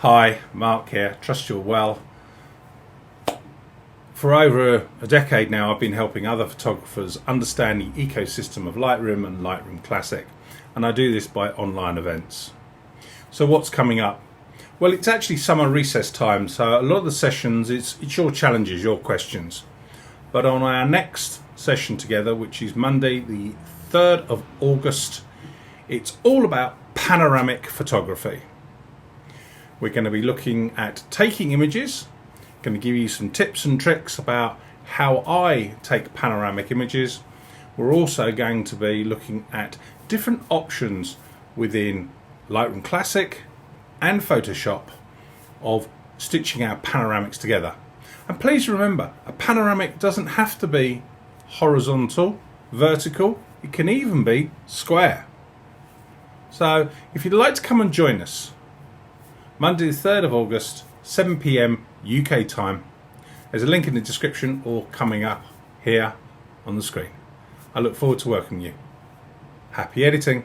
Hi, Mark here. Trust you're well. For over a decade now, I've been helping other photographers understand the ecosystem of Lightroom and Lightroom Classic, and I do this by online events. So what's coming up? Well, it's actually summer recess time, so a lot of the sessions, it's your challenges, your questions. But on our next session together, which is Monday the 3rd of August, it's all about panoramic photography. We're going to be looking at taking images, going to give you some tips and tricks about how I take panoramic images. We're also going to be looking at different options within Lightroom Classic and Photoshop of stitching our panoramics together. And please remember, a panoramic doesn't have to be horizontal, vertical, it can even be square. So if you'd like to come and join us, Monday the 3rd of August, 7 PM UK time. There's a link in the description or coming up here on the screen. I look forward to welcoming you. Happy editing.